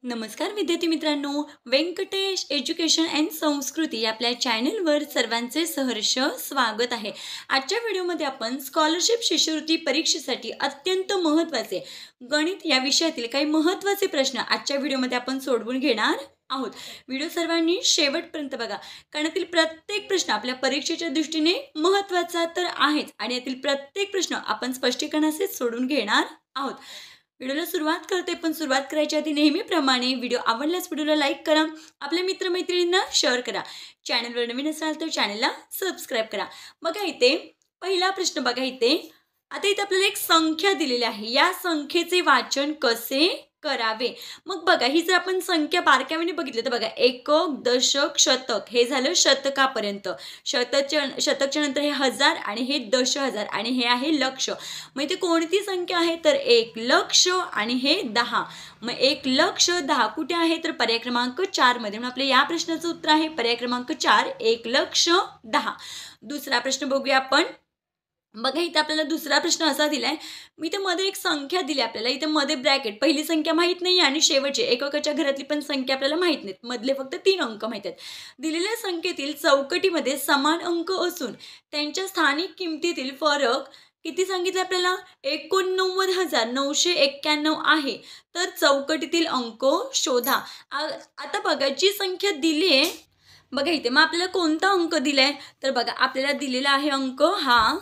नमस्कार विद्यार्थी मित्रांनो, व्यंकटेश एज्युकेशन अँड संस्कृती आपल्या चॅनलवर सर्वांचे सहर्ष स्वागत आहे। आजच्या व्हिडिओमध्ये आपण स्कॉलरशिप शिष्यवृत्ती परीक्षेसाठी अत्यंत महत्त्वाचे गणित या विषयातील काही महत्त्वाचे प्रश्न आजच्या व्हिडिओमध्ये आपण सोडवून घेणार आहोत। व्हिडिओ सर्वांनी शेवटपर्यंत बघा, कारण यातील प्रत्येक प्रश्न आपल्या परीक्षेच्या दृष्टीने महत्त्वाचा तर आहेच आणि यातील प्रत्येक प्रश्न आपण स्पष्टीकरणासहित सोडवून घेणार आहोत। व्हिडिओला सुरुवात करते, पण सुरुवात करायच्या आधी नेहमीप्रमाणे व्हिडिओ आवडल्यास व्हिडिओला लाईक करा, आपल्या मित्रमैत्रिणींना शेअर करा, चॅनलवर नवीन असाल तर चॅनलला सबस्क्राईब करा। बघा इथे पहिला प्रश्न बघा, इथे आता इथे आपल्याला एक संख्या दिलेली आहे, या संख्येचे वाचन कसे करावे। मग बघा ही जर आपण संख्या बारकाईने बघितली तर बघा एकक, दशक, शतक हे झालं शतकापर्यंत, शतकच्या नंतर हे हजार आणि हे दशहजार आणि हे आहे लक्ष। मग इथे कोणती संख्या आहे तर 1,00,000 आणि हे 10। मग 1,00,010 कुठे आहे तर पर्याय क्रमांक 4 मध्ये। म्हणून आपल्या या प्रश्नाचं उत्तर आहे पर्याय क्रमांक 4, 1,00,010। दुसरा प्रश्न बघूया आपण। बघा इथे आपल्याला दुसरा प्रश्न असा दिलाय, मी इथे मध्ये एक संख्या दिली आपल्याला, इथे मध्ये ब्रॅकेट, पहिली संख्या माहित नाही आणि शेवटची एककाच्या घरातली पण संख्या आपल्याला माहित नाहीत, मधले फक्त 3 अंक माहित आहेत। दिलेल्या संख्येतील चौकटीमध्ये समान अंक असून त्यांच्या स्थानिक किमतीतील फरक किती सांगितलं आपल्याला, 89,991 आहे, तर चौकटीतील अंक शोधा। आता बघा जी संख्या दिली आहे बघा इथे, मग आपल्याला कोणता अंक दिलाय तर बघा आपल्याला दिलेला आहे अंक हा,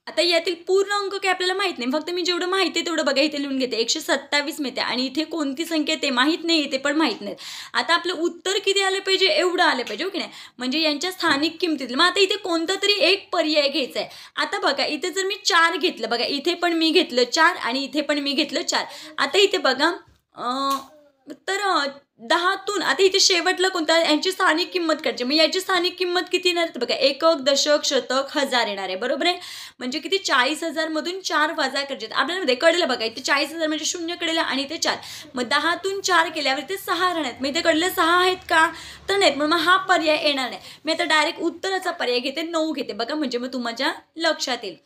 आता यातील पूर्ण अंक काय आपल्याला माहित नाही, फक्त मी जेवढं माहिती आहे तेवढं बघा इथे लिहून घेते। 127 मिळते आणि इथे कोणती संख्या ते माहित नाही, इथे पण माहित नाही। आता आपलं उत्तर किती आले पाहिजे, एवढं आलं पाहिजे, हो की नाही, म्हणजे यांच्या स्थानिक किमतीतील। मग आता इथे कोणता तरी एक पर्याय घ्यायचा आहे। आता बघा इथे जर मी 4 घेतलं, बघा इथे पण मी घेतलं 4 आणि इथे पण मी घेतलं 4। आता इथे बघा तर 10तून आता इथे शेवटला कोणता, यांची स्थानिक किंमत काढायची, मग याची स्थानिक किंमत किती येणार तर बघा एकक, दशक, शतक, हजार येणार आहे, बरोबर आहे। म्हणजे किती 40,000 मधून 4 वजा करायचे आपल्याला कळलं बघा, इथे 40,000 म्हणजे 0 कडेला आणि इथे 4, मग 10तून 4 केल्यावर इथे 6 राहणार, मग इथे कळलं 6 आहेत का तर नाहीत, मग हा पर्याय येणार नाही। मी आता डायरेक्ट उत्तराचा पर्याय घेते, 9 घेते बघा, म्हणजे मग तुमच्या लक्षात येईल।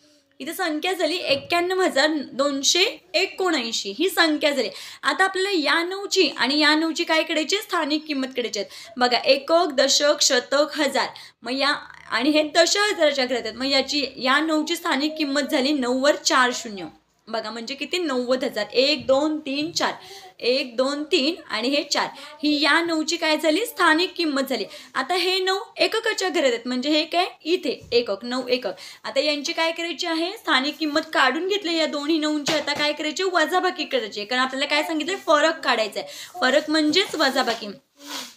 इथे संख्या झाली 91,279 ही संख्या झाली। आता आपल्याला या 9ची आणि या 9ची काय करायची, स्थानिक किंमत करायची आहे बघा, एकक, दशक, शतक, हजार, मग या आणि हे दशहजाराच्या घरात आहेत, मग याची या 9ची स्थानिक किंमत झाली 9 वर 4 शून्य बघा, म्हणजे किती 90,000, 1 2 3 4, 1 2 3 आणि हे 4, ही या 9ची काय झाली स्थानिक किंमत झाली। आता हे 9 एककाच्या घरात आहेत, म्हणजे हे काय इथे एकक, 9 एकक। आता यांची काय करायची आहे, स्थानिक किंमत काढून घेतली, या दोन्ही 9ची आता काय करायची, वजाबाकी करायची, कारण आपल्याला काय सांगितलंय फरक काढायचा आहे, फरक म्हणजेच वजाबाकी।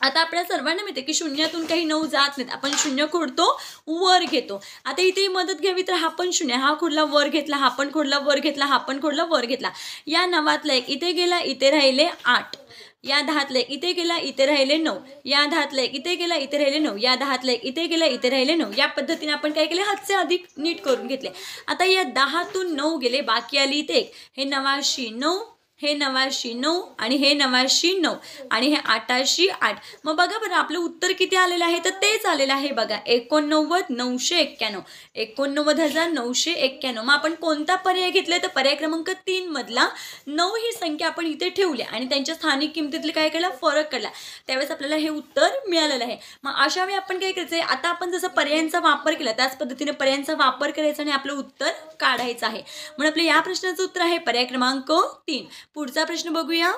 आता आपल्या सर्वांना माहिती आहे की शून्यातून काही 9 जात नाहीत, आपण 0 खोडतो वर घेतो। आता इथे मदत घ्यावी तर हा पण 0, हा खोडला वर घेतला, हा पण खोडला वर घेतला, हा पण खोडला वर घेतला, या 9तला 1 इथे गेला, इथे राहिले 8, या 10तला 1 इथे गेला, इथे राहिले 9, या 10तला 1 इथे गेला, इथे राहिले 9, या 10तला 1 इथे गेला, इथे राहिले 9। या पद्धतीने आपण काय केले, हातचे अधिक नीट करून घेतले। आता या 10तून 9 गेले, बाकी आली इथे 1, हे 89,9, हे 89,9 आणि हे 89,9 आणि हे 88,8। मग बघा बरं आपलं उत्तर किती आलेलं आहे तर तेच आलेलं आहे बघा, 89,991, 89,991। मग आपण कोणता पर्याय घेतलाय तर पर्याय क्रमांक 3 मधला 9 ही संख्या आपण इथे ठेवली आणि त्यांच्या स्थानिक किमतीतले काय केला, फरक काढला, त्यावेळेस आपल्याला हे उत्तर मिळालेलं आहे। मग अशा वेळी आपण काय करायचंय, आता आपण जसं पर्यायांचा वापर केला त्याच पद्धतीने पर्यायांचा वापर करायचा आणि आपलं उत्तर काढायचं आहे। म्हणून आपल्या या प्रश्नाचं उत्तर आहे पर्याय क्रमांक 3। पुढचा प्रश्न बघूया।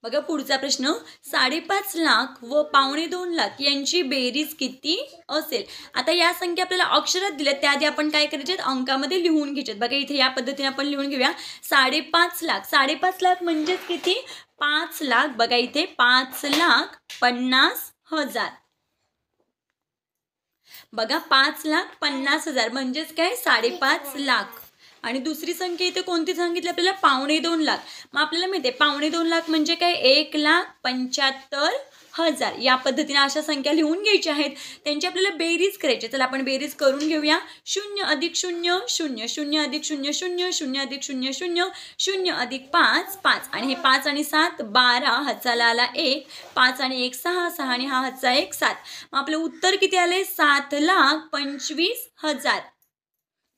बघा पुढचा प्रश्न, 5.5 लाख व 2.25 लाख यांची बेरीज किती असेल। आता या संख्या आपल्याला अक्षरात दिल्या, त्याआधी आपण काय करायचे, अंकामध्ये लिहून घ्यायचे। बघा इथे या पद्धतीने आपण लिहून घेऊया, 5.5 लाख, 5.5 लाख म्हणजे किती 5 लाख, बघा इथे 5,50,000 बघा, 5,50,000 म्हणजेच काय 5.5 लाख। आणि दुसरी संख्या इथे कोणती सांगितली आपल्याला, 2.25 लाख। मग आपल्याला माहिती आहे 2.25 लाख म्हणजे काय 1,75,000। या पद्धतीने अशा संख्या लिहून घ्यायच्या आहेत, त्यांची आपल्याला बेरीज करायची। चला आपण बेरीज करून घेऊया, 0 अधिक 0 0, 0 अधिक 0 0, 0 अधिक 0 0, 0 अधिक 5 5 आणि हे 5 आणि 7 12, हातचाला आला 1, 5 आणि 1 6, 6 आणि हा हातचा 1 7। मग आपलं उत्तर किती आले, 7,25,000।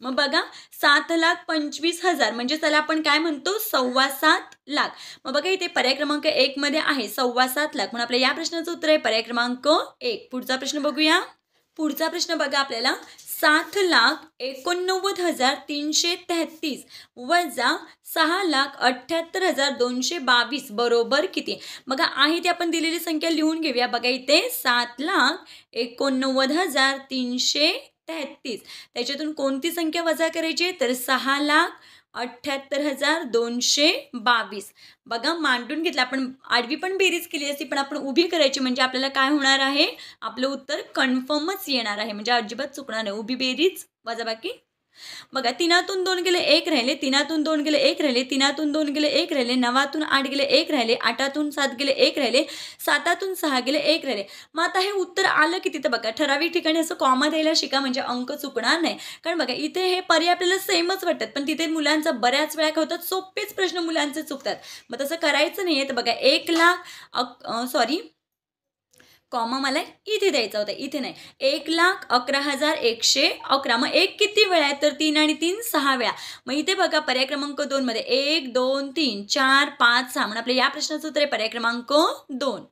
मग बघा 7,25,000 म्हणजे त्याला आपण काय म्हणतो 7.25 लाख. मग बघा इथे पर्याय क्रमांक 1 मध्ये आहे 7.25 लाख. म्हणून आपल्या या प्रश्नाचं उत्तर आहे पर्याय क्रमांक 1. पुढचा प्रश्न बघूया. पुढचा प्रश्न बघा आपल्याला 7,89,333 वजा 6,78,222 बरोबर किती. बघा आहे ते आपण दिलेली संख्या लिहून घेऊया. बघा इथे 7,89,333 त्याच्यातून कोणती संख्या वजा करायची तर 6,78,222. बघा मांडून घेतलं आपण. आडवी पण बेरीज केली असती पण आपण उभी करायची म्हणजे आपल्याला काय होणार आहे आपलं उत्तर कन्फर्मच येणार आहे म्हणजे अजिबात चुकणार नाही. उभी बेरीज वजाबाकी. बघा 3तून 2 गेले 1 राहिले, 3तून 2 गेले 1 राहिले, 3तून 2 गेले 1 राहिले, 9तून 8 गेले 1 राहिले, 8तून 7 गेले 1 राहिले, 7तून 6 गेले 1 राहिले. मग आता हे उत्तर आलं किती तर बघा ठराविक ठिकाणी असं कॉमा द्यायला शिका म्हणजे अंक चुकणार नाही. कारण बघा इथे हे पर्याय आपल्याला सेमच वाटतात पण तिथे मुलांचा बऱ्याच वेळा काय होतात सोपेच प्रश्न मुलांचे चुकतात. मग तसं करायचं नाहीये. तर बघा 1,00,000 कॉमा मला इथे द्यायचा होता इथे नाही. 1,11,111. मग 1 किती वेळा आहे तर 3 आणि 3 6 वेळा. मग इथे बघा पर्याय क्रमांक 2 मध्ये 1 2 3 4 5 6 म्हणून आपल्या या प्रश्नाचं उत्तर आहे पर्याय क्रमांक 2.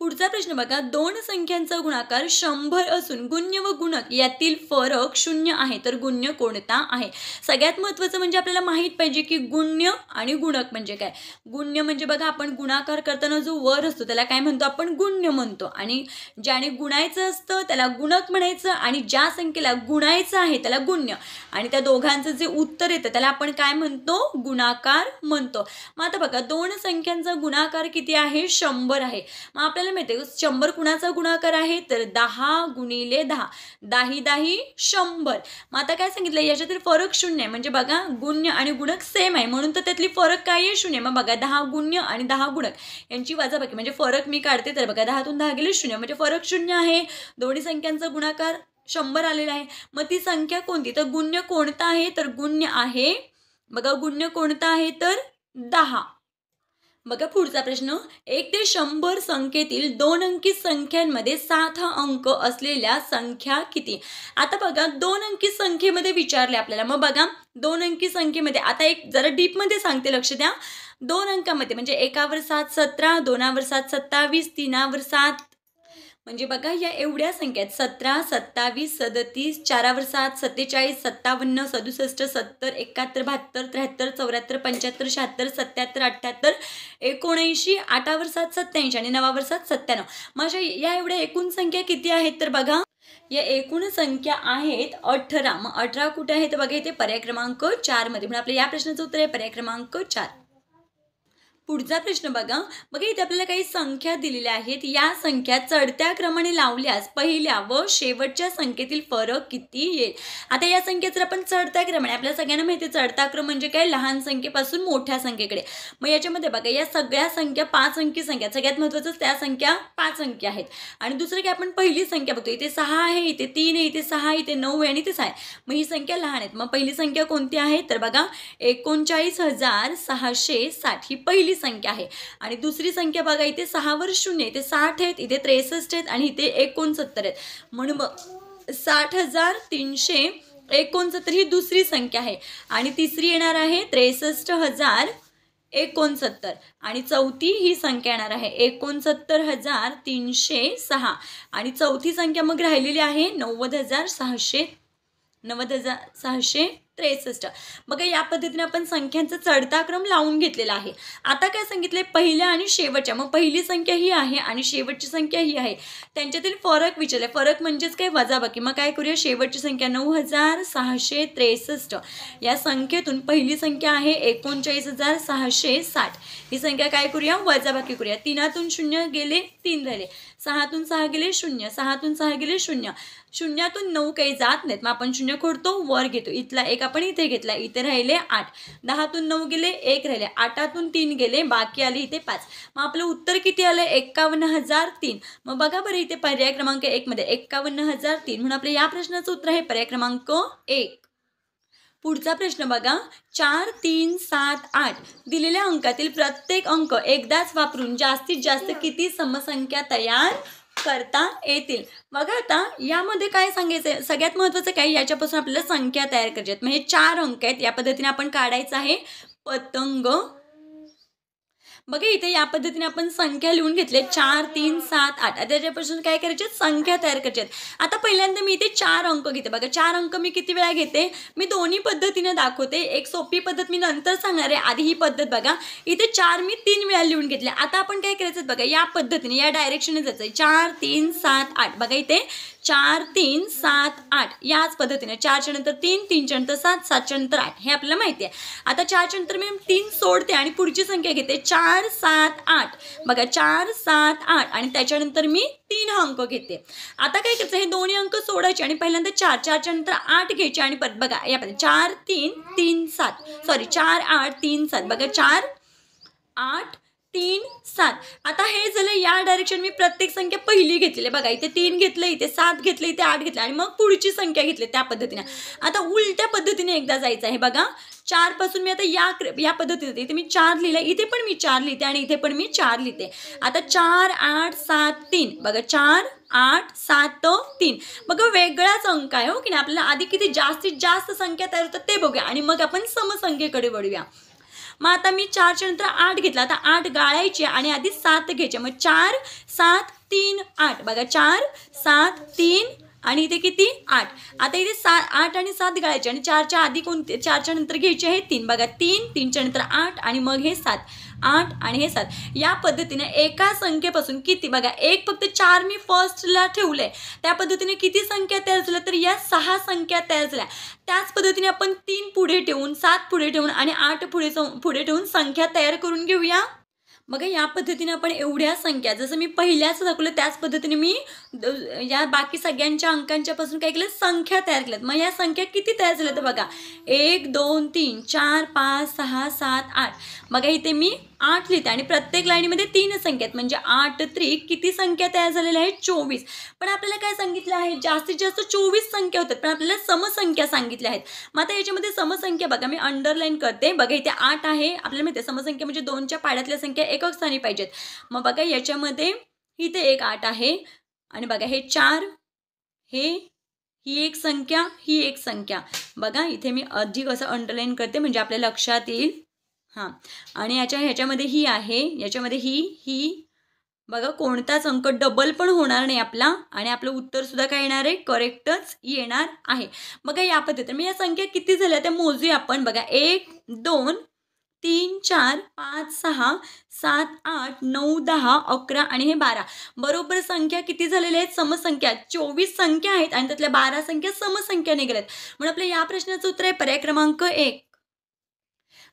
पुढचा प्रश्न बघा 2 संख्यांचा गुणाकार 100 असून गुण्य व गुणक यातील फरक 0 आहे तर गुण्य कोणता आहे. सगळ्यात महत्त्वाचं म्हणजे आपल्याला माहित पाहिजे की गुण्य आणि गुणक म्हणजे काय. गुण्य म्हणजे बघा आपण गुणाकार करताना जो वर असतो त्याला काय म्हणतो आपण गुण्य म्हणतो आणि ज्याने गुणायचं असतं त्याला गुणक म्हणायचं आणि ज्या संख्येला गुणायचं आहे त्याला गुण्य आणि त्या दोघांचं जे उत्तर येतं त्याला आपण काय म्हणतो गुणाकार म्हणतो. मग आता बघा 2 संख्यांचा गुणाकार किती आहे 100 आहे. मग आपल्याला माहिती आहे 100 कुणाचा गुणाकार आहे तर 10 गुणिले 10 10 10 100. मग आता काय सांगितलं याच्यातील फरक 0 आहे म्हणजे बघा गुण्य आणि गुणक सेम आहे म्हणून तर त्यातली फरक काय आहे 0. मग बघा 10 गुण्य आणि 10 गुणक यांची वजाबाकी म्हणजे फरक मी काढते तर बघा 10तून 10 गेले 0 म्हणजे फरक 0 आहे. दोन्ही संख्यांचा गुणाकार 100 आलेला आहे. मग ती संख्या कोणती तर गुण्य कोणता आहे तर गुण्य आहे बघा गुण्य कोणता आहे तर 10. बघा पुढचा प्रश्न 1 ते 100 संख्येतील 2 अंकी संख्यांमध्ये 7 अंक असलेल्या संख्या किती. आता बघा 2 अंकी संख्येमध्ये विचारले आपल्याला. मग बघा 2 अंकी संख्येमध्ये आता एक जरा डीप मध्ये सांगते लक्ष द्या. 2 अंकामध्ये म्हणजे 1वर 7 17, 2वर 7 27, 3वर 7 म्हणजे बघा या एवढ्या संख्या आहेत 17 27 37, 4वर 7 47, 57 67 70 71 72 73 74 75 76 77 78 79, 8वर 7 87 आणि 9वर 7 97. मग या एवढ्या एकूण संख्या किती आहेत तर बघा या एकूण संख्या आहेत 18. मग 18 कुठे आहे तर बघा इथे पर्याय क्रमांक 4 मध्ये. म्हणजे आपल्या या प्रश्नाचं उत्तर आहे पर्याय क्रमांक 4. पुढचा प्रश्न बघा इथे आपल्याला काही संख्या दिलेल्या आहेत. या संख्या चढत्या क्रमाने लावल्यास पहिल्या व शेवटच्या संख्येतील फरक किती येईल. आता या संख्या जर आपण चढत्या क्रमाने आपल्याला सगळ्यांना माहिती आहे चढता क्रम म्हणजे काय लहान संख्येपासून मोठ्या संख्येकडे. मग याच्यामध्ये बघा या सगळ्या संख्या 5 अंकी संख्या सगळ्यात महत्त्वाचं त्या संख्या 5 अंकी आहेत. आणि दुसरं काय आपण पहिली संख्या बघतो इथे 6 आहे इथे 3 आहे इथे 6 इथे 9 आहे आणि इथे 6 आहे. मग ही संख्या लहान आहेत. मग पहिली संख्या कोणती आहे तर बघा 39,660 ही पहिली संख्या आहे. आणि दुसरी संख्या बघा इथे 6वर 0 इथे 60 आहेत इथे 63 आहेत आणि इथे 69 आहेत. म्हणून 60,369 ही दुसरी संख्या आहे. आणि तिसरी येणार आहे 63,069 आणि चौथी ही संख्या येणार आहे 69,306 आणि चौथी संख्या मग राहिलेली आहे 90,663. बघा या पद्धतीने आपण संख्यांचा चढता क्रम लावून घेतलेला आहे. आता काय सांगितलंय पहिल्या आणि शेवटच्या. मग पहिली संख्या ही आहे आणि शेवटची संख्या ही आहे त्यांच्यातील फरक विचारले. फरक म्हणजेच काय वजाबाकी. मग काय करूया शेवटची संख्या 9,663 या संख्येतून पहिली संख्या आहे 39,660 ही संख्या काय करूया वजाबाकी करूया. 3तून 0 गेले 3 राहिले 6तून 6 गेले 0 6तून 6 गेले 0 0तून 9 काही जात नाहीत. मग आपण 0 खोडतो वर घेतो इथला एक आपण इथे घेतला इथे राहिले 8 10तून 9 गेले 1 राहिले 8तून 3 गेले बाकी आले इथे 5. मग आपलं उत्तर किती आलं 51,003. मग बघा बरं इथे पर्याय क्रमांक 1 मध्ये 51,003 म्हणून आपल्या या प्रश्नाचं उत्तर आहे पर्याय क्रमांक 1. पुढचा प्रश्न बघा 4 3 7 8 दिलेल्या अंकातील प्रत्येक अंक एकदाच वापरून जास्तीत जास्त किती समसंख्या तयार करता येतील. बघा आता यामध्ये काय सांगायचं, सगळ्यात महत्त्वाचं काय, याच्यापासून आपल्याला संख्या तयार करायच्या आहेत. मग हे 4 अंक आहेत, या पद्धतीने आपण काढायचं आहे पतंग. बघा इथे या पद्धतीने आपण संख्या लिहून घेतले 4 3 7 8. आता त्याच्यापासून काय करायचे, संख्या तयार करायच्या आहेत. आता पहिल्यांदा मी इथे 4 अंक घेते. बघा 4 अंक मी किती वेळा घेते, मी दोन्ही पद्धतीने दाखवते. एक सोपी पद्धत मी नंतर सांगणार आहे, आधी ही पद्धत बघा. इथे 4 मी 3 वेळा लिहून घेतले. आता आपण काय करायचं बघा, या पद्धतीने या डायरेक्शनने जायचं. 4 3 7 8. बघा इथे 4 3 7 8 याच पद्धतीने 4 च्या नंतर 3 3 च्या नंतर 7 7 च्या नंतर 8 हे आपल्याला माहिती आहे. आता 4 च्या नंतर मी 3 सोडते आणि पुढची संख्या घेते 4 7 8. बघा 4 7 8 आणि त्याच्यानंतर मी 3 अंक घेते. आता काय करायचं, हे दोन्ही अंक सोडायचे आणि पहिल्यांदा 4 4 च्या नंतर 8 घ्यायचे आणि परत बघा या पद्धतीने 4 3 3 7 सॉरी 4 8 3 7. बघा 4 8 3 7. आता हे झालं या डायरेक्शन, मी प्रत्येक संख्या पहिली घेतलेली. बघा इथे 3 घेतलं, इथे 7 घेतलं, इथे 8 घेतलं आणि मग पुढची संख्या घेतली त्या पद्धतीने. आता उलट्या पद्धतीने एकदा जायचं आहे. बघा 4 पासून मी आता या पद्धतीने इथे मी 4 लिहिलं, इथे पण मी 4 लिहिते आणि इथे पण मी 4 लिहिते. आता 4 8 7 3. बघा 4 8 7 3. बघा वेगळाच अंक आहे हो की नाही. आपल्याला आधी किती जास्तीत जास्त संख्या तयार होतात ते बघूया आणि मग आपण समसंख्येकडे वळूया. मग आता मी 4 च्या नंतर 8 घेतला. आता 8 गाळायचे आणि आधी 7 घ्यायचे. मग 4 7 3 8. बघा 4 7 3 आणि इथे किती 8. आता इथे 8 आणि 7 गाळायचे आणि 4 च्या आधी कोणते, 4 च्या नंतर घ्यायचे आहे 3. बघा 3 3 च्या नंतर 8 आणि मग हे 7 8 आणि हे 7. या पद्धतीने एका संख्येपासून किती, बघा एक फक्त 4 मी फर्स्टला ठेवले, त्या पद्धतीने किती संख्या तयार झाल्या, तर या 6 संख्या तयार झाल्या. त्याच पद्धतीने आपण 3 पुढे ठेवून 7 पुढे ठेवून आणि 8 पुढे ठेवून संख्या तयार करून घेऊया. बघा या पद्धतीने आपण एवढ्या संख्या, जसं मी पहिल्याच दाखवलं त्याच पद्धतीने मी या बाकी सगळ्यांच्या अंकांच्या पासून काय केलं, संख्या तयार केल्यात. मग या संख्या किती तयार झाल्या तर बघा 1 2 3 4 5 6 7 8. बघा इथे मी 8 लिहिते आणि प्रत्येक लाईनीमध्ये 3 संख्या आहेत, म्हणजे 8 3 किती संख्या तयार झालेल्या आहेत 24. पण आपल्याला काय सांगितलं आहे, जास्तीत जास्त 24 संख्या होतात, पण आपल्याला समसंख्या सांगितल्या आहेत. मग आता याच्यामध्ये समसंख्या बघा मी अंडरलाईन करते. बघा इथे 8 आहे, आपल्याला माहिती आहे समसंख्या म्हणजे 2च्या पाड्यातल्या संख्या एकक स्थानी पाहिजेत. मग बघा याच्यामध्ये इथे एक 8 आहे आणि बघा हे 4, ही एक संख्या, ही एक संख्या. बघा इथे मी अधिक असं अंडरलाईन करते म्हणजे आपल्या लक्षात येईल. हां, आणि ह्याच्यामध्ये ही आहे, याच्यामध्ये ही. बघा कोणताच अंक डबल पण होणार नाही आपला आणि आपलं उत्तरसुद्धा काय येणार आहे, करेक्टच येणार आहे. बघा या पद्धतीने मी या संख्या किती झाल्या त्या मोजूया आपण. बघा 1 2 3 4 5 6 7 8 9 10 11 आणि हे 12. बरोबर संख्या किती झालेल्या आहेत, समसंख्या 24 संख्या आहेत आणि त्यातल्या 12 संख्या समसंख्या निघाल्यात. म्हणून आपल्या या प्रश्नाचं उत्तर आहे पर्याय क्रमांक 1.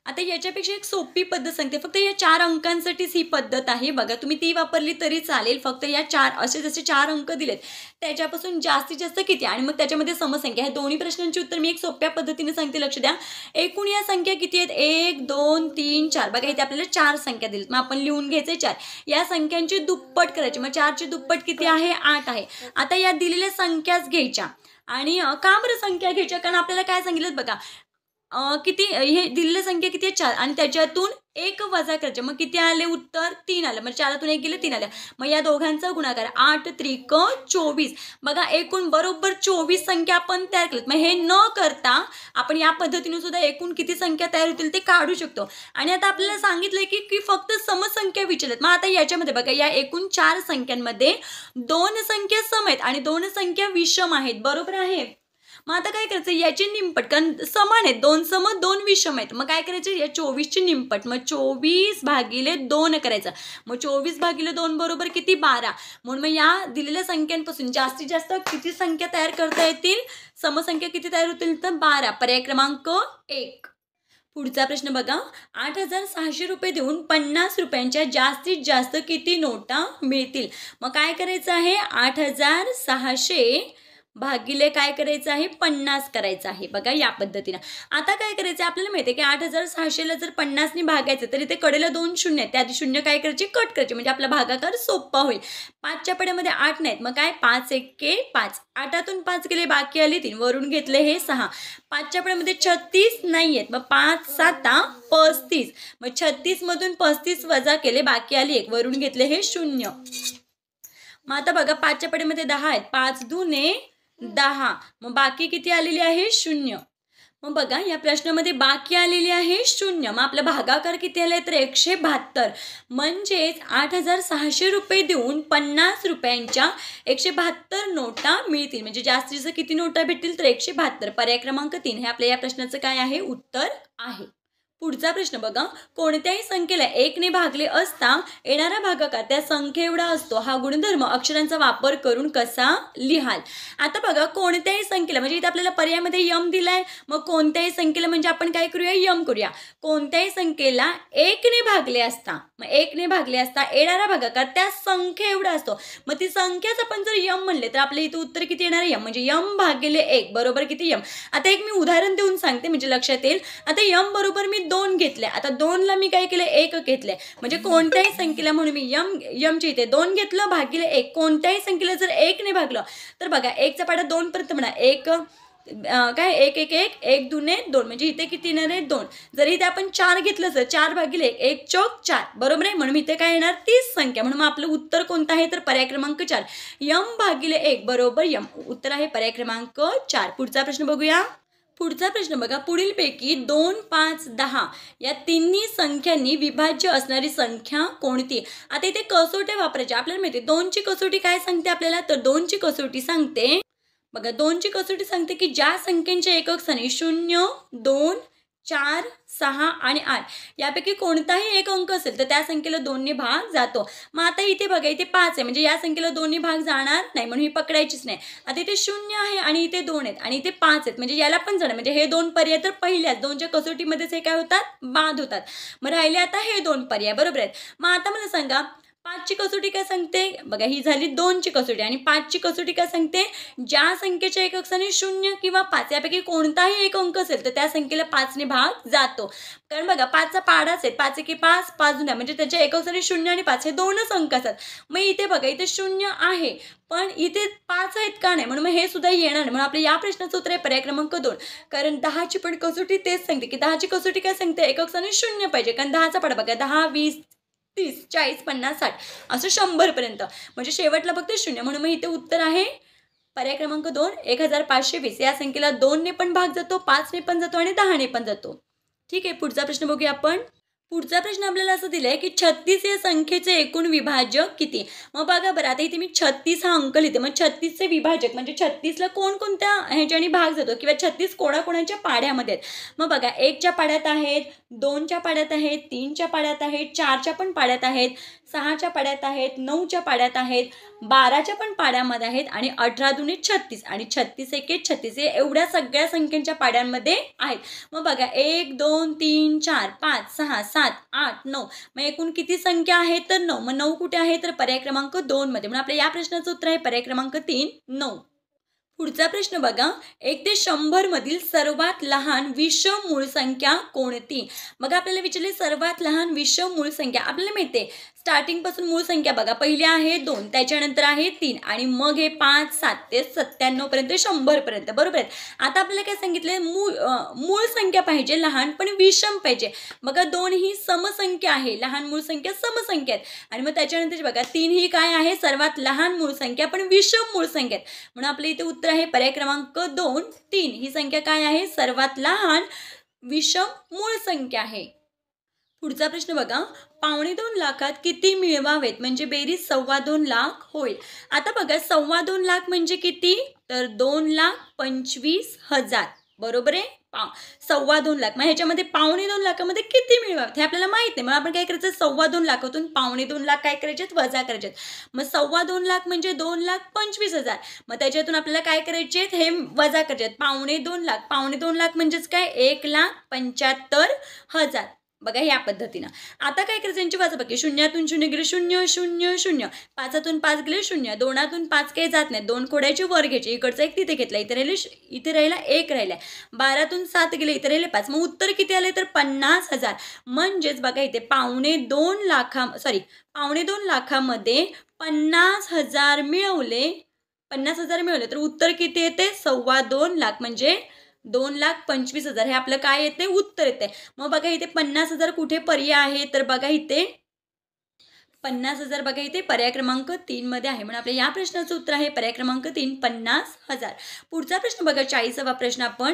आता याच्यापेक्षा एक सोपी पद्धत सांगते, फक्त या 4 अंकांसाठीच ही पद्धत आहे. बघा तुम्ही ती वापरली तरी चालेल, फक्त या 4 असे जसे 4 अंक दिलेत त्याच्यापासून जास्तीत जास्त किती आणि मग त्याच्यामध्ये समसंख्या, ह्या दोन्ही प्रश्नांची उत्तर मी एक सोप्या पद्धतीने सांगते, लक्ष द्या. एकूण या संख्या किती आहेत, 1 2 3 4. बघा इथे आपल्याला 4 संख्या दिलीत, मग आपण लिहून घ्यायचे 4. या संख्यांची दुप्पट करायची, मग 4ची दुप्पट किती आहे 8 आहे. आता या दिलेल्या संख्याच घ्यायच्या आणि का बरं संख्या घ्यायच्या, कारण आपल्याला काय सांगितलं बघा किती, हे दिलेली संख्या किती आहे 4 आणि त्याच्यातून 1 वजा करायचे, मग किती आले उत्तर 3 आलं. मग 4तून 1 गेले 3 आलं. मग या दोघांचा गुणाकार 8 3 24. बघा एकूण बरोबर 24 संख्या आपण तयार केल्यात. मग हे न करता आपण या पद्धतीने सुद्धा एकूण किती संख्या तयार होतील ते काढू शकतो. आणि आता आपल्याला सांगितलंय की फक्त समसंख्या विचारल्यात. मग आता याच्यामध्ये बघा या एकूण 4 संख्यांमध्ये 2 संख्या सम आहेत आणि 2 संख्या विषम आहेत, बरोबर आहे. मग आता काय करायचं, याची निमपट, कारण समान आहेत, 2 सम 2 विषम आहेत. मग काय करायचं, या 24ची निमपट, मग 24/2 करायचं. मग 24/2 बरोबर किती 12. म्हणून मग या दिलेल्या संख्यांपासून जास्तीत जास्त किती संख्या तयार करता येतील, समसंख्या किती तयार होतील तर 12. पर्याय क्रमांक 1. पुढचा प्रश्न बघा, 8,600 रुपये देऊन 50 रुपयांच्या जास्तीत जास्त किती नोटा मिळतील. मग काय करायचं आहे, 8,600 भागिले काय करायचं आहे 50 करायचं आहे. बघा या पद्धतीनं. आता काय करायचं आपल्याला माहिती आहे की 8,600ला जर 50ने भागायचं तर इथे कडेला 2 शून्य आहेत, त्या आधी शून्य काय करायचे कट करायचे, म्हणजे आपला भागाकार सोपा होईल. 5च्या पड्यामध्ये 8 नाहीत, मग काय 5 1 5, 8तून 5 गेले बाकी आले 3, वरून घेतले हे 6. 5च्या पड्यामध्ये 36 नाही आहेत, मग 5 7 35, मग 36 मधून 35 वजा केले बाकी आली 1, वरून घेतले हे 0. मग आता बघा 5च्या पाढ्यामध्ये 10 आहेत, 5 दुने 10, मग बाकी किती आलेली आहे 0. मग बघा या प्रश्नामध्ये बाकी आलेली आहे 0. मग आपला भागाकार किती आलाय तर 172. म्हणजेच 8,600 रुपये देऊन 50 रुपयांच्या 172 नोटा मिळतील. म्हणजे जास्तीत जास्त किती नोटा भेटतील तर 172. पर्याय क्रमांक 3 हे आपल्या या प्रश्नाचं काय आहे उत्तर आहे. पुढचा प्रश्न बघा, कोणत्याही संख्येला 1 ने भागले असता येणारा भागाकार त्या संख्ये एवढा असतो, हा गुणधर्म अक्षरांचा वापर करून कसा लिहाल. आता बघा कोणत्याही संख्येला, म्हणजे इथे आपल्याला पर्यायामध्ये यम दिलाय, मग कोणत्याही संख्येला म्हणजे आपण काय करूया यम करूया. कोणत्याही संख्येला 1 ने भागले असता, मग 1 ने भागले असता येणारा भागाकार त्या संख्ये एवढा असतो. मग ती संख्याच आपण जर यम म्हणले तर आपल्या इथे उत्तर किती येणार यम, म्हणजे यम भागिले 1 बरोबर किती यम. आता एक मी उदाहरण देऊन सांगते म्हणजे लक्षात येईल. आता यम बरोबर मी 2 घेतले, आता 2ला मी काय केलं 1 घेतले, म्हणजे कोणत्याही संख्येला म्हणून मी यमच्या इथे 2 घेतलं भागिले 1. कोणत्याही संख्येला जर 1 ने भागलं तर बघा 1चा पाढा 2 पर्यंत म्हणा, 1 काय 1 1 1 1 दुने 2, म्हणजे इथे किती येणार आहे 2. जर इथे आपण 4 घेतलं तर 4 भागिले 1 1 चौक 4 बरोबर आहे. म्हणून इथे काय येणार 30 संख्या. म्हणून आपलं उत्तर कोणतं आहे तर पर्याय क्रमांक 4 यम भागिले 1 बरोबर यम. उत्तर आहे पर्याय क्रमांक 4. पुढचा प्रश्न बघूया. पुढचा प्रश्न बघा, पुढीलपैकी 2 5 10 या तिन्ही संख्यांनी विभाज्य असणारी संख्या कोणती. आता इथे कसोट्या वापरायच्या. आपल्याला माहिती 2ची कसोटी काय सांगते आपल्याला तर 2ची कसोटी सांगते बघा 2ची कसोटी सांगते की ज्या संख्येचे एकक स्थानी 0 2 4 6 आणि 8 यापैकी कोणताही एक अंक असेल तर त्या संख्येला 2 ने भाग जातो. मग आता इथे बघा इथे 5 आहे, म्हणजे या संख्येला 2 ने भाग जाणार नाही, म्हणून ही पकडायचीच नाही. आता इथे 0 आहे आणि इथे 2 आहेत आणि इथे 5 आहेत, म्हणजे याला पण जाणार, म्हणजे हे 2 पर्याय तर पहिल्याच 2च्या कसोटीमध्येच हे काय होतात बाद होतात. मग राहिले आता हे 2 पर्याय बरोबर आहेत. मग आता मला सांगा 5ची कसोटी काय सांगते बघा, ही झाली 2ची कसोटी आणि 5ची कसोटी काय सांगते ज्या संख्येच्या एकक स्थानी 0 किंवा 5 यापैकी कोणताही एक अंक असेल तर त्या संख्येला 5 ने भाग जातो. कारण बघा 5चा पाढाच आहे, 5 1 5 5 दुना, म्हणजे त्याच्या एकक स्थानी 0 आणि 5 हे दोनच अंक असतात. मग इथे बघा इथे 0 आहे पण इथे 5 आहेत का नाही, म्हणून मग हे सुद्धा येणार नाही. म्हणून आपल्या या प्रश्नाचं उत्तर आहे पर्याय क्रमांक 2. कारण 10ची पण कसोटी तेच सांगते की 10ची कसोटी काय सांगते एकक स्थानी 0 पाहिजे. कारण 10चा पाढा बघा 10 20 30 40 50 60 असं 100 पर्यंत, म्हणजे शेवटला फक्त 0. म्हणून मग इथे उत्तर आहे पर्याय क्रमांक 2 1520. या संख्येला 2 ने पण भाग जातो, 5 ने पण जातो आणि 10 ने पण जातो. ठीक आहे. पुढचा प्रश्न बघूया आपण. पुढचा प्रश्न आपल्याला असं दिलाय की 36 या संख्येचे एकूण विभाजक किती. मग बघा बरं आता इथे मी 36 हा अंक लिहिते, मग 36चे विभाजक म्हणजे 36ला कोणकोणत्या ह्याच्याने भाग जातो किंवा 36 कोणाकोणाच्या पाढ्यामध्ये आहेत. मग बघा 1च्या पाढ्यात आहेत, 2च्या पाढ्यात आहेत, 3च्या पाढ्यात आहेत, 4च्या पण पाढ्यात आहेत, 6च्या पाढ्यात आहेत, 9च्या पाढ्यात आहेत, 12च्या पण पाढ्यामध्ये आहेत आणि 18 दुने 36 आणि 36 1 36 हे एवढ्या सगळ्या संख्यांच्या पाढ्यांमध्ये आहेत. मग बघा 1 2 3 4 5 6 7 8 9, मग एकूण किती संख्या आहे तर 9. मग 9 कुठे आहे तर पर्याय क्रमांक 2 मध्ये. म्हणून आपल्या या प्रश्नाचं उत्तर आहे पर्याय क्रमांक 3 9. पुढचा प्रश्न बघा, 1 ते 100 मधील सर्वात लहान विषम मूळ संख्या कोणती. मग आपल्याला विचारले सर्वात लहान विषम मूळ संख्या. आपल्याला माहिती आहे स्टार्टिंग पासून मूळ संख्या बघा पहिली आहे 2, त्याच्यानंतर आहे 3 आणि मग हे 5 7 ते 97 पर्यंत 100 पर्यंत बरोबर आहेत. आता आपल्याला काय सांगितलंय मूळ संख्या पाहिजे लहान पण विषम पाहिजे. बघा 2 ही समसंख्या आहे, लहान मूळ संख्या समसंख्या आहेत आणि मग त्याच्यानंतर बघा 3 ही काय आहे सर्वात लहान मूळ संख्या पण विषम मूळ संख्या आहेत. म्हणून आपल्या इथे उत्तर आहे पर्याय क्रमांक 2 3 ही संख्या काय आहे सर्वात लहान विषम मूळ संख्या आहे. पुढचा प्रश्न बघा, 2.25 लाखात किती मिळवावेत म्हणजे बेरीज 2.25 लाख होईल. आता बघा 2.25 लाख म्हणजे किती तर 2,25,000 बरोबर आहे. 2.25 लाख मग ह्याच्यामध्ये 2.25 लाखामध्ये किती मिळवावेत हे आपल्याला माहित नाही. मग आपण काय करायचं 2.25 लाखातून 2.25 लाख काय करायचे वजा करायचे. मग 2.25 लाख म्हणजे 2,25,000. मग त्याच्यातून आपल्याला काय करायचे हे वजा करायचे. 2.25 लाख 2.25 लाख म्हणजेच काय 1,75,000 बघा या पद्धतीनं. आता काय करायचं यांची वाजाबाकी. 0तून 0 गेले 0 0 0, 5तून 5 गेले 0, 2तून 5 काही जात नाही, 2 खोडायचे वर घ्यायचे, इकडचा 1 तिथे घेतला, इथे राहिला 1 राहिला, 12तून 7 गेले इथे राहिले 5. मग उत्तर किती आले तर 50,000. म्हणजेच बघा इथे 2.25 लाखामध्ये 50,000 मिळवले 50,000 मिळवले तर उत्तर किती येते 2.25 लाख म्हणजे 2,25,000 हे आपलं काय येते उत्तर येते. मग बघा इथे 50,000 कुठे पर्याय आहे तर बघा इथे 50,000 बघा इथे पर्याय क्रमांक 3 मध्ये आहे. म्हणून आपल्या या प्रश्नाचं उत्तर आहे पर्याय क्रमांक 3 50,000. पुढचा प्रश्न बघा 40वा प्रश्न आपण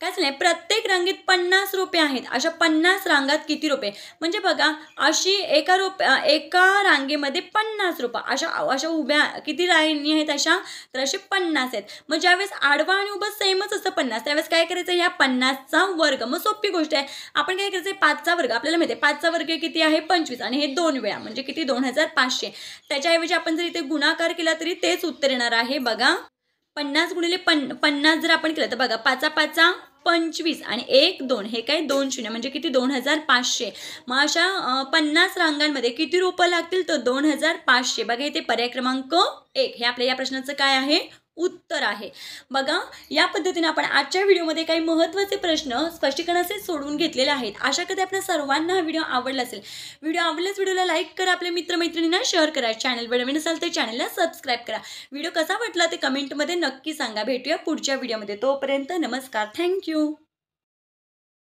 काय झालंय प्रत्येक रांगेत 50 रोपे आहेत. अशा 50 रांगात किती रोपे म्हणजे बघा अशी एका रांगेमध्ये 50 रोपं अशा उभ्या किती रांगी आहेत अशा तर असे 50 आहेत. मग ज्यावेळेस आडवा आणि उभं सेमच असतं 50 त्यावेळेस काय करायचं ह्या 50चा वर्ग. मग सोपी गोष्ट आहे आपण काय करायचं 5चा वर्ग आपल्याला माहिती आहे 5चा वर्ग किती आहे 25 आणि हे 2 वेळा म्हणजे किती 2500. त्याच्याऐवजी आपण जर इथे गुणाकार केला तरी तेच उत्तर येणार आहे बघा 50 गुणिले 50 जर आपण केलं तर बघा 5 25 आणि 1 2 हे काय 2 शून्य म्हणजे किती 2500. मग अशा 50 रांगांमध्ये किती रोपं लागतील तर 2500. बघा इथे पर्याय क्रमांक 1 हे आपल्या या प्रश्नाचं काय आहे उत्तर आहे. बघा या पद्धतीने आपण आजच्या व्हिडिओमध्ये काही महत्त्वाचे प्रश्न स्पष्टीकरणाचे सोडवून घेतलेले आहेत. आशा करते आपल्या सर्वांना हा व्हिडिओ आवडला असेल. व्हिडिओ आवडल्यास व्हिडिओला लाईक करा आपल्या मित्रमैत्रिणींना शेअर करा. चॅनलवर नवीन असाल तर चॅनलला सबस्क्राईब करा. व्हिडिओ कसा वाटला ते कमेंटमध्ये नक्की सांगा. भेटूया पुढच्या व्हिडिओमध्ये. तोपर्यंत नमस्कार. थँक्यू.